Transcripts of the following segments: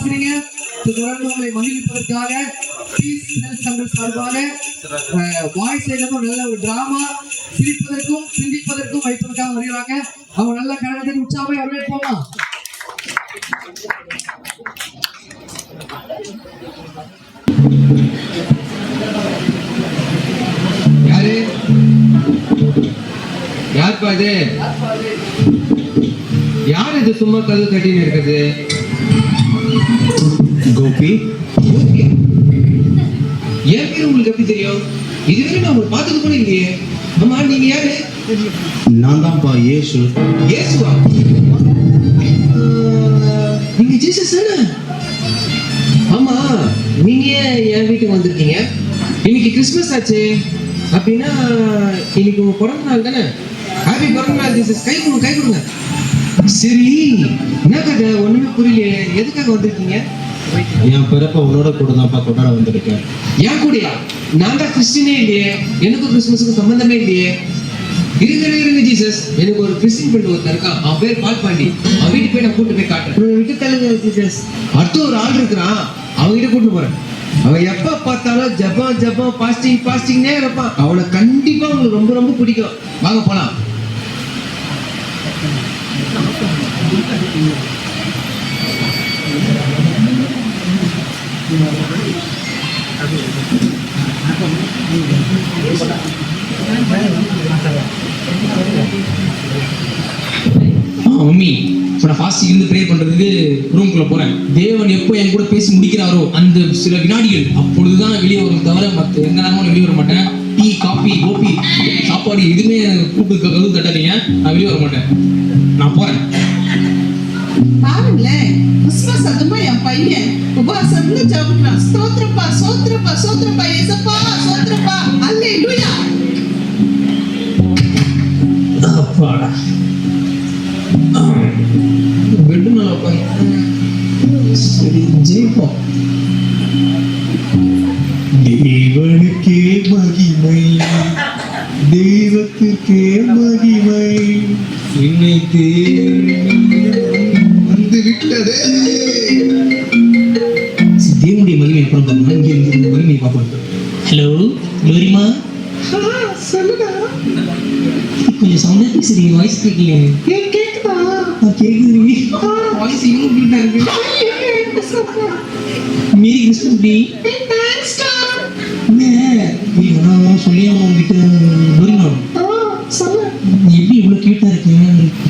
வாசிக்கிறீங்க. தொடர்ந்து உங்களை மகிழ்விப்பதற்காக தங்கள் சார்பாக வாய்ஸ் நல்ல ஒரு டிராமா சிரிப்பதற்கும் சிந்திப்பதற்கும் வைப்பதற்காக வருகிறாங்க. அவங்க நல்ல கழகத்தின் உற்சாகமே வரவேற்போமா. யாரு யாருப்பா இது? யார் இது சும்மா கதவு தட்டின்னு இருக்குது? கோபி. என் பேர் உங்களுக்கு எப்படி தெரியும்? இதுவரை நான் உங்களுக்கு பார்த்தது கூட இல்லையே. ஆமா, நீங்க யாரு? நான் தான்ப்பா இயேசு. இயேசுவா? நீங்க ஜீசஸ் தானே? ஆமா, நீங்க என் வீட்டுக்கு வந்திருக்கீங்க. இன்னைக்கு கிறிஸ்மஸ் ஆச்சு அப்படின்னா இன்னைக்கு உங்க பிறந்த நாள் தானே? ஹாப்பி பிறந்த நாள் ஜீசஸ். கை கொடுங்க, கை கொடுங்க. சரி, என்ன கதை? ஒண்ணுமே புரியலையே. எதுக்காக வந்திருக்கீங்க? என் பிறப்ப உன்னோட கூட தான்ப்பா கொண்டாட வந்திருக்கேன். ஏன் கூடயா? நான் தான் கிறிஸ்டினே இல்லையே. எனக்கும் கிறிஸ்மஸுக்கும் சம்பந்தமே இல்லையே. இருங்க ஜீசஸ், எனக்கு ஒரு கிறிஸ்டின் ஃப்ரெண்ட் ஒருத்தர் இருக்கான். அவன் பேர் பால் பாண்டி. அவன் வீட்டுக்கு போய் நான் கூட்டு போய் காட்டுறேன். விட்டு தள்ளுங்க ஜீசஸ். அடுத்த ஒரு ஆள் இருக்கிறான், அவன்கிட்ட கூட்டு போறேன். அவன் எப்ப பார்த்தாலும் ஜபம் பாஸ்டிங்னே இருப்பான். அவனை கண்டிப்பா உங்களுக்கு ரொம்ப ரொம்ப பிடிக்கும். வாங்க போலாம். மம்மி, இப்போ நான் ஃபாஸ்டிங் இருந்து ப்ரே பண்றதுக்கு ரூம்குள்ள போறேன். தேவன் எப்போ என் கூட பேசி முடிக்கிறாரோ அந்த சில வினாடிகள் அப்பொழுதுதான் வெளியே வரும், தவிர மற்ற எந்த நேரமும் வெளியே வர மாட்டேன். டீ, காபி, கோபி, சாப்பாடு எதுவுமே கூப்பிட்டு கதவு தட்டாதீங்க. நான் வெளியே வர மாட்டேன். நான் போறேன். பாருங்களேன், கிறிஸ்மஸ் அதுமா என் பையன் உபவாசம்னு ஜெபிக்கிறான். ஸ்தோத்திரப்பா ஸ்தோத்திரப்பா ஸ்தோத்திரப்பா இயேசுப்பா ஸ்தோத்திரப்பா அல்லேலூயா. அப்பாடா, பெட்டு மேல உட்காந்து சரி ஜெயிப்போம். தேவனுக்கே மகிமை, தெய்வத்திற்கே மகிமை, என்னை வந்து விட்டதே. தேவனுடைய மகிமை அப்புறம் பார்க்கணும். இங்கே இருந்து மகிமை பார்ப்போம். ஹலோ லோரிமா, சொல்லுடா. கொஞ்சம் சவுண்டா பேசுறீ, வாய்ஸ் கேட்கல. கேக்குதா? கேக்குதுரி, வாய்ஸ் இன்னும் கியூட்டா இருக்கு. Merry Christmas day. தேங்க்ஸ்டா. என்ன சொல்லியா உங்ககிட்ட லோரிமா? சொல்லு. நீ எப்படி இவ்வளவு கியூட்டா இருக்கு?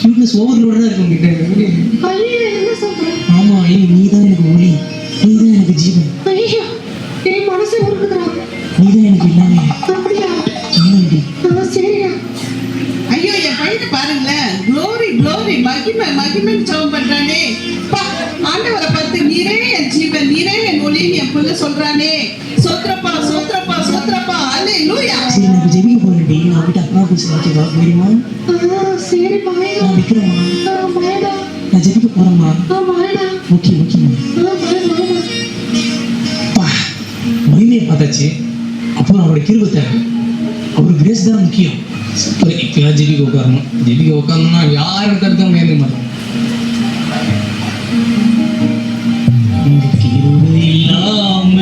கியூட்னஸ் ஓவர்லோடா இருக்கு உங்ககிட்ட. ஐயோ, என்ன சொல்ற? ஆமா, நீதான் எனக்கு ஒளி, நீதான் எனக்கு ஜீவன், ஐயோ, என் மனசு உருகுதுடா. நீதான் எனக்கு எல்லாமே. அப்படியா? என்னடி? சரியா? ஐயோ, என் பையனை பாருங்களேன். க்ளோரி க்ளோரி, மகிமை மகிமைன்னு ஜெபம் பண்றானே. பா, ஆண்டவரை பார்த்து நீரே என் ஜீவன், நீரே என் ஒளின்னு என் புள்ள சொல்றானே. சோத்ரப்பா சோத்ரப்பா சோத்ரப்பா அல்லேலூயா. சரி, நான் ஜெபிக்க போறேன்டி. நான் விட்டு அப்பா பேசுறேன். ஓகேவா? தெரியுமா? சரி பாய். நான் விக்கிறேம்மா. பாய்டா. நான் ஜெபிக்க போறேம்மா. பாய்டா. ஓகேம்மா. மகிமையை பார்த்தாச்சு. அப்புறம் அவரோட கிருபை தேவை. அவருக்கு கிரேஸ் தான் முக்கியம். இப்ப ஜெபிக்க உட்காரணும். ஜெபிக்க உட்காரணும்னா யாரும் தடுக்க முடியாது மாட்டோம். இந்த கிருபை இல்லாம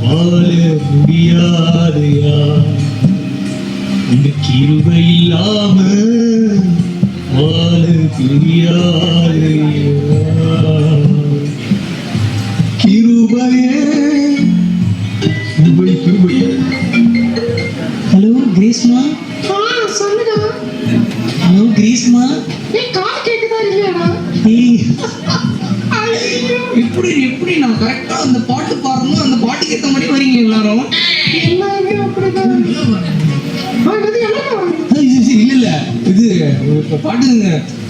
வாழ முடியாதையா, இந்த கிருபை இல்லாம வாழ தெரியாதையா. கிருபையே கிருபை கிருபை. ஹலோ கிரேஸ்மா. சொல்லுடா. ஹலோ கிரேஸ்மா. காது கேக்குதா இல்லையாடா? எப்படி நான் கரெக்டா அந்த பாட்டு பாடணும், அந்த பாட்டுக்கு ஏற்ற மாதிரி வரீங்க எல்லாரும். எல்லாமே அப்படிதான். இல்ல இது பாட்டுங்க.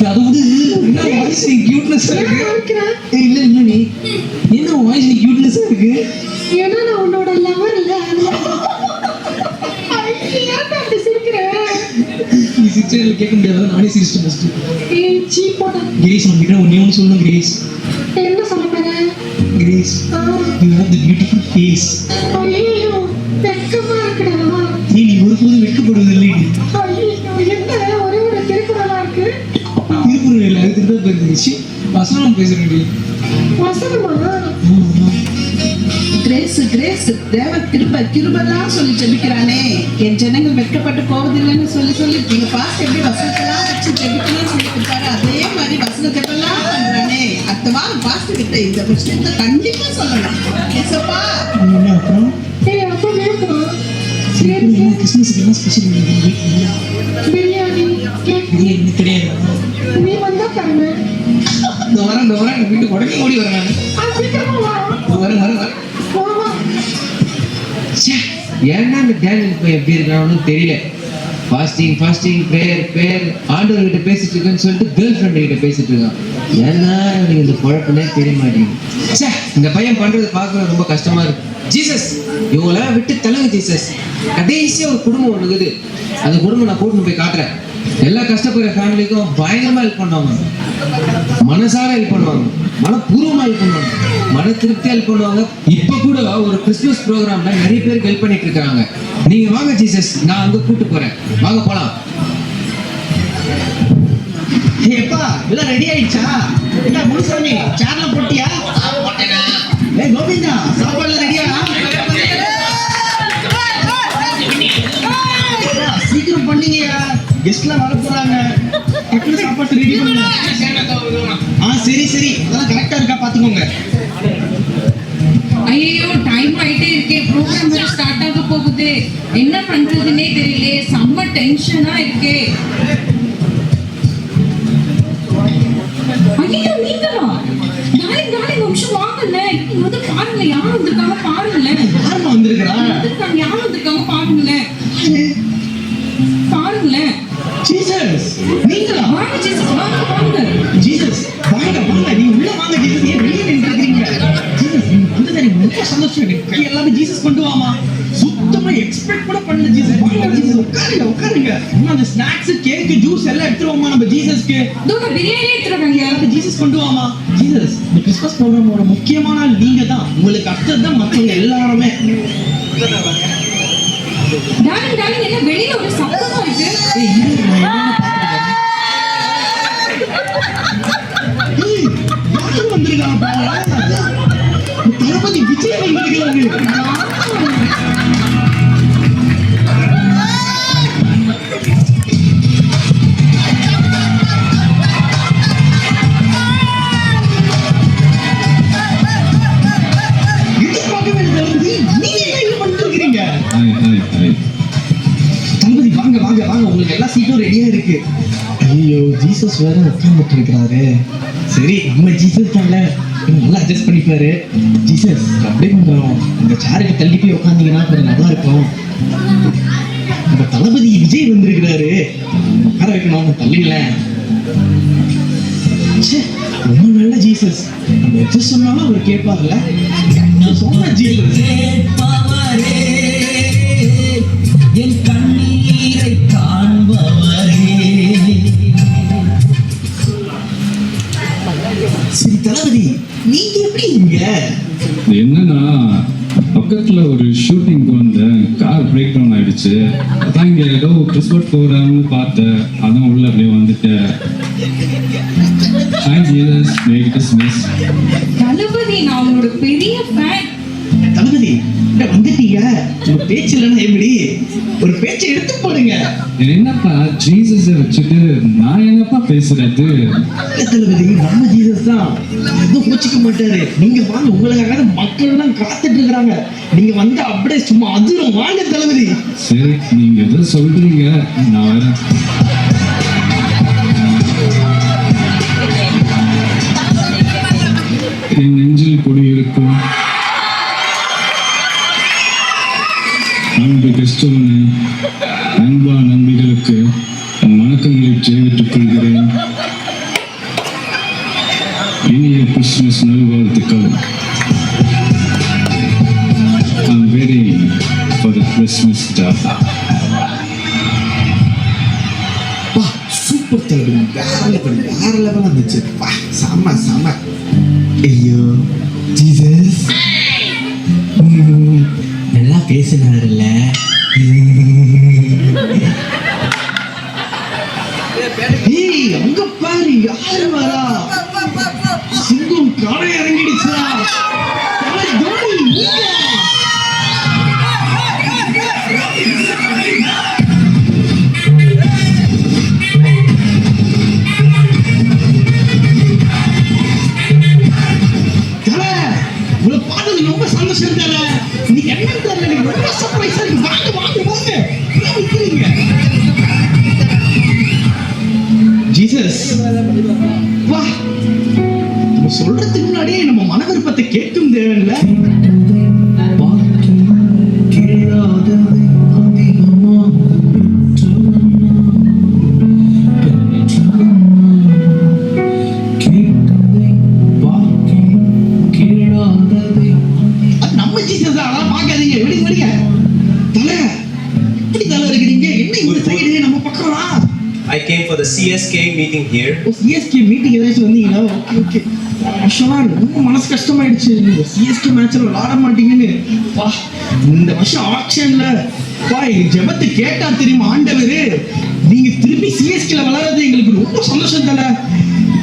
அது வந்து என்ன வாய்ஸ் கியூட்னஸ் இருக்கு. இல்ல நீ என்ன வாய்ஸ் கியூட்னஸ் இருக்கு? ஏன்னா நான் உன்னோட லவர் இல்ல. அப்படி சிரிக்கிறேன். நீ சிரிச்சா கேட்க முடியாது, நானே சிரிச்சிட்டேன் ஃபர்ஸ்ட். கிரேஸ், உங்ககிட்ட ஒண்ணு சொல்லணும் கிரேஸ். என்ன சொல்ல போறேன்? Grace, you have the beautiful face. ஐயோ, வெக்கமா இருக்குடா. நீ ஒருபோதும் வெட்கப்படுவது இல்லை. ஐயோ, என்ன ஒரே ஒரு திருக்குறளா இருக்கு. திருக்குறள் இல்ல, அது திரும்ப இருந்துச்சு. வசனம் பேசுறேன்டி. கிரேஸ் கிரேஸ் தேவ கிருபெல்லாம் சொல்லி ஜெபிக்கிறானே. என் ஜனங்கள் வெட்கப்பட்டு போவதில்லைன்னு சொல்லி சொல்லி நீங்க பாஸ்ட் எப்படி வசனத்தெல்லாம் வச்சு ஜெபிக்கணும்னு சொல்லி கொடுத்தாரு, அதே மாதிரி வசன ஜெபெல்லாம் பண்றானே. அடுத்த வாரம் பாஸ்ட் கிட்ட இந்த விஷயத்தை கண்டிப்பா சொல்லலாம். ஏசப்பா என்ன அப்புறம்? கிறிஸ்மஸ்க்கு என்ன ஸ்பெஷல் பிரியாணி தெரியாது. இந்த வரேன் வீட்டுக்கு உடனே ஓடி வரேன். வரேன். ஏன்னா இந்த டேனியல் இப்போ எப்படி இருக்கான்னு தெரியல. ஃபாஸ்டிங் ப்ரேயர் ஆண்டவர்கிட்ட பேசிட்டு இருக்கேன்னு சொல்லிட்டு கேர்ள் ஃப்ரெண்டு கிட்ட பேசிட்டு இருக்கான். ஏன்னா எனக்கு இந்த குழப்பமே தெரிய மாட்டேங்குது. இந்த பையன் பண்றது பார்க்கறது ரொம்ப கஷ்டமா இருக்கு. ஜீசஸ் இவங்களாம் விட்டு தள்ளுங்க ஜீசஸ். கடைசியா ஒரு குடும்பம் ஒண்ணு இருக்குது, அந்த குடும்பம் நான் கூட்டின்னு போய் காட்டுறேன். எல்லா கஷ்டப்படுற ஃபேமிலிக்கும் பயங்கரமா ஹெல்ப் பண்ணுவாங்க, மனசார ஹெல்ப் பண்ணுவாங்க, மனப்பூர்வமா ஹெல்ப் பண்ணுவாங்க, மன திருப்தியா ஹெல்ப் பண்ணுவாங்க. இப்ப கூட ஒரு கிறிஸ்துமஸ் ப்ரோக்ராம்ல நிறைய பேருக்கு ஹெல்ப் பண்ணிட்டு இருக்காங்க. நீங்க வாங்க ஜீசஸ், நான் அங்க கூட்டு போறேன், வாங்க போலாம். எப்பா எல்லாம் ரெடி ஆயிடுச்சா? என்ன முனுசாமி சேர்ல போட்டியா? ஏய் கோவிந்தா சாப்பாடுல ரெடியா? சீக்கிரம் பண்ணீங்கயா, கெஸ்ட்லாம் வர போறாங்க. டக்குனு சாப்பாடு ரெடி பண்ணுங்க. சரி அதெல்லாம் கரெக்டா இருக்கா பாத்துக்கோங்க. ஐயோ டைம் ஆயிட்டே இருக்கே, ப்ரோக்ராம் வேற ஸ்டார்ட் ஆக போகுது, என்ன பண்றதுன்னே தெரியலையே, செம்ம டென்ஷனா இருக்கே. ஐயோ நீங்களா? நாளைக்கு நிமிஷம் வாங்கல, இங்க வந்து பாருங்க யாரும் வந்திருக்காங்க பாருங்களேன். யாருமா வந்திருக்கா? யாரும் வந்திருக்காங்க பாருங்களேன். ஜீசஸ் நீங்களா? வாங்க ஜீசஸ் வாங்க. ஜீசஸ் வாங்க நீ உள்ள வாங்க. ஜீசஸ் ஏன் வெளியே நின்றுக்கிறீங்க? ஜீசஸ் நீங்க வந்தது எனக்கு ரொம்ப சந்தோஷம். எனக்கு எல்லாமே ஜீசஸ் கொண்டு வாமா. சுத்தமா எக்ஸ்பெக்ட் கூட பண்ணல ஜீசஸ். வாங்க ஜீசஸ் உட்காருங்க. அந்த ஸ்நாக்ஸ் கேக் ஜூஸ் எல்லாம் எடுத்துருவோமா நம்ம ஜீசஸ்க்கு. தூங்க பிரியாணி எடுத்துறாங்க. எல்லாரும் ஜீசஸ் கொண்டு வாமா. ஜீசஸ் இந்த கிறிஸ்மஸ் ப்ரோக்ராமோட முக்கியமான ஆள் நீங்க தான். உங்களுக்கு அடுத்தது தான் மற்றவங்க எல்லாருமே. டார்லிங் என்ன வெளியில ஒரு சத்தமா இருக்கு? வந்திருக்காங்க தளபதி விஜய் வந்திருக்காங்க. தளபதி வாங்க உங்களுக்கு எல்லா சீட்டும் ரெடியா இருக்கு. ஐயோ ஜீசஸ் வேற உட்கார்ந்துட்டு இருக்கிறாரு. சரி நம்ம ஜீசஸ் தான்ல, நல்லா அட்ஜஸ்ட் பண்ணிப்பாரு. ஜீசஸ் அப்படியே கொஞ்சம் இந்த சேருக்கு தள்ளி போய் உட்காந்தீங்கன்னா கொஞ்சம் நல்லா இருக்கும். நம்ம தளபதி விஜய் வந்திருக்கிறாரு, உட்கார வைக்கணும், தள்ளிங்கள. ரொம்ப நல்ல ஜீசஸ். நம்ம எது சொன்னாலும் அவர் கேட்பார்ல. சொன்ன ஜீசஸ் என் கண்ணீரை காண்பவரே. சரி தளபதி நீங்க எப்படி இங்க? என்னன்னா பக்கத்துல ஒரு ஷூட்டிங்க்கு வந்தேன், கார் பிரேக் டவுன் ஆயிடுச்சு. அதான் இங்க ஏதோ கிறிஸ்மஸ் ப்ரோக்ராம்னு பார்த்தேன், அதான் உள்ள அப்படியே வந்துட்டேன். Hi Jesus, Merry Christmas. தளபதி நான் உங்களோட பெரிய ஃபேன். தளபதி வந்துட்டீங்க, உங்க பேச்சு இல்லைன்னா எப்படி? ஒரு பேச்சை எடுத்து போடுங்க. என்னப்பா ஜீசஸை வச்சுட்டு நான் என்னப்பா பேசுறது? தளபதி நம்ம ஜீசஸ் தான், எதுவும் கோச்சிக்க மாட்டாரு. நீங்க வாங்க, உங்களுக்காக மக்கள் எல்லாம் காத்துட்டு இருக்கிறாங்க. நீங்க வந்து அப்படியே சும்மா அதிரும். வாங்க தளபதி. சரி நீங்க எதோ சொல்றீங்க, நான் வரேன். என் நெஞ்சில் குடியிருக்கும் அன்பு கிறிஸ்துவனே, அன்பா நம்பிகளுக்கு வணக்கங்களை தெரிவித்துக் கொள்கிறேன். இனிய கிறிஸ்துமஸ் நல்வாழ்த்துக்கள். I'm waiting for the Christmas stuff. Super Thalapathy, வேற லெவல் இருந்துச்சு. செம. ஐயோ ஜீசஸ் நல்லா பேசினாருல்ல. அங்க பாரு யாரு வரா? தலை இறங்கிடுச்சா? தலை தோனி நீங்க. தலை, உங்களை பார்த்தது ரொம்ப சந்தோஷம் தலை. நீங்க என்ன தெரியல, நீங்க ரொம்ப சர்ப்ரைஸா இருக்கு. வாங்க வாங்க வாங்க, ஏன் நிக்கிறீங்க? ஜீசஸ் வா, நம்ம சொல்றதுக்கு முன்னாடியே நம்ம மன விருப்பத்தை கேட்கும் தேவையில்ல. அது நம்ம ஜீசஸ் தான், அதெல்லாம் பார்க்காதீங்க. விடுங்க விடுங்க. தலை, எப்படி தலை இருக்கிறீங்க? என்ன இந்த சைடு நம்ம பக்கம்லாம்? I came for the CSK meeting here. CSK meeting ஏதாச்சும் வந்தீங்களா? Okay okay. அஷவான், ரொம்ப மனசு கஷ்டமாயிடுச்சு. நீங்க சிஎஸ்கே மேட்ச்ல விளையாட மாட்டீங்கன்னு. வா, இந்த வருஷம் ஆக்ஷன்ல வா, எங்க ஜெபத்தை கேட்டா தெரியுமா ஆண்டவரு, நீங்க திருப்பி சிஎஸ்கேல விளையாடுறது எங்களுக்கு ரொம்ப சந்தோஷம் தல.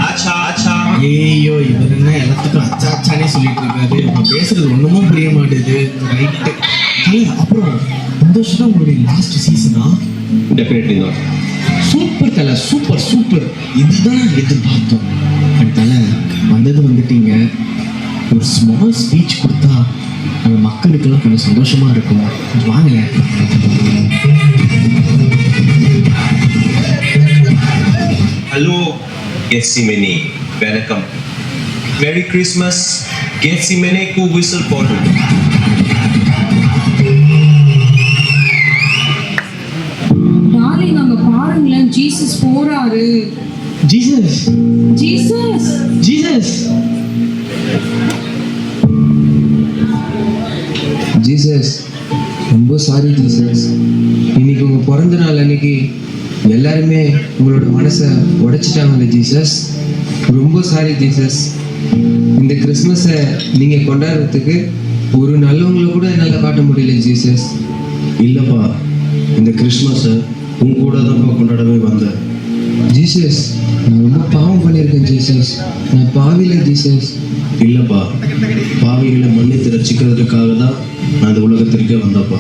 Acha, acha. ஐயோ, இவர் என்ன எல்லாத்துக்கும் அச்சா அச்சானே சொல்லிட்டு இருக்காரு. இப்ப பேசுறது ஒண்ணுமும் புரிய மாட்டேது. ரைட்டு. அப்புறம் இந்த வருஷம் தான் உங்களுடைய லாஸ்ட் சீசனா? Definitely not. சூப்பர் தல, சூப்பர் சூப்பர். இதுதான் எதிர்பார்த்தோம். அண்ட் தல, வந்தது வந்துட்டீங்க. ஒரு ஸ்மால் ஸ்பீச் கொடுத்தா நம்ம மக்களுக்கெல்லாம் கொஞ்சம் சந்தோஷமா இருக்கும். வாங்க. Hello, Gethsemane. Welcome. Merry Christmas. Gethsemane ku whistle podu. Darling, அங்க பாருங்களேன், ஜீசஸ் போறாரு. ஜீசஸ் ஜீசஸ் ஜீசஸ் ஜீசஸ், ரொம்ப சாரி ஜீசஸ். இன்னைக்கு உங்க பிறந்த நாள் அன்னைக்கு எல்லாருமே உங்களோட மனசை உடைச்சிட்டாங்கல்ல ஜீசஸ். ரொம்ப சாரி ஜீசஸ். இந்த கிறிஸ்மஸை நீங்க கொண்டாடுறதுக்கு ஒரு நல்லவங்களை கூட என்னால் காட்ட முடியல ஜீசஸ். இல்லப்பா, இந்த கிறிஸ்மஸை உன் கூட தான்ப்பா கொண்டாடவே வந்தேன். ஜீசஸ், நான் ரொம்ப பாவம் பண்ணியிருக்கேன் ஜீசஸ். நான் பாவில ஜீசஸ். இல்லப்பா, பாவிகளை மன்னித்து ரசிக்கிறதுக்காக தான் நான் இந்த உலகத்திற்கே வந்தப்பா.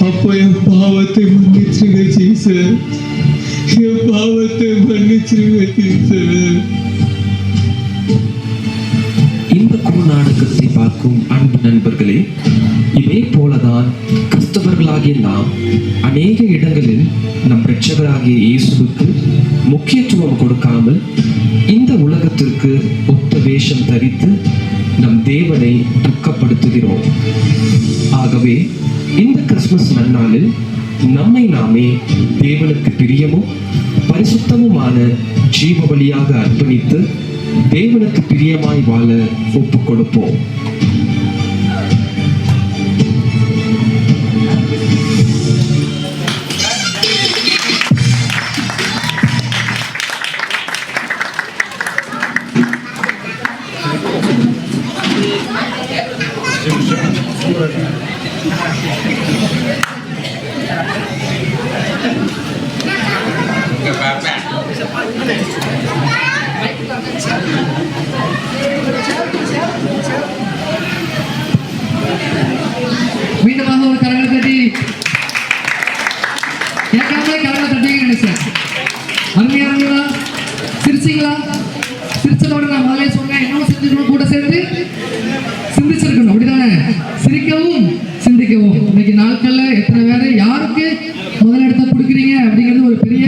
அப்போ என் பாவத்தை மன்னிச்சிருங்க ஜீசஸ். என் பாவத்தை மன்னிச்சிருங்க ஜீசஸ். இந்த குறுநாடகத்தை பார்க்கும் அன்பு நண்பர்களே, இதே போலதான் கிறிஸ்தவர்களாகிய நாம் அநேக இடங்களில் நம் இரட்சகராகிய இயேசுவுக்கு முக்கியத்துவம் கொடுக்காமல் இந்த உலகத்திற்கு ஒத்த வேஷம் தரித்து நம் தேவனை துக்கப்படுத்துகிறோம். ஆகவே இந்த கிறிஸ்துமஸ் நன்னாளில் நம்மை நாமே தேவனுக்கு பிரியமும் பரிசுத்தமுமான ஜீவ பலியாக அர்ப்பணித்து தேவனுக்கு பிரியமாய் வாழ ஒப்புக் கொடுப்போம். மீண்டுமாக ஒரு கரங்களை தட்டி கேட்காமலே கரங்களை தட்டிங்க நினைச்சேன். அருமையா இருந்ததா? சிரிச்சிங்களா? சிரிச்சதோட நான் முதலே சொன்னேன், என்ன செஞ்சுக்கணும், கூட சேர்ந்து சிந்திச்சிருக்கணும். அப்படிதானே? சிரிக்கவும் சிந்திக்கவும். இன்னைக்கு நாட்கள்ல எத்தனை பேரை யாருக்கு முதலிடத்தை கொடுக்குறீங்க அப்படிங்கிறது ஒரு பெரிய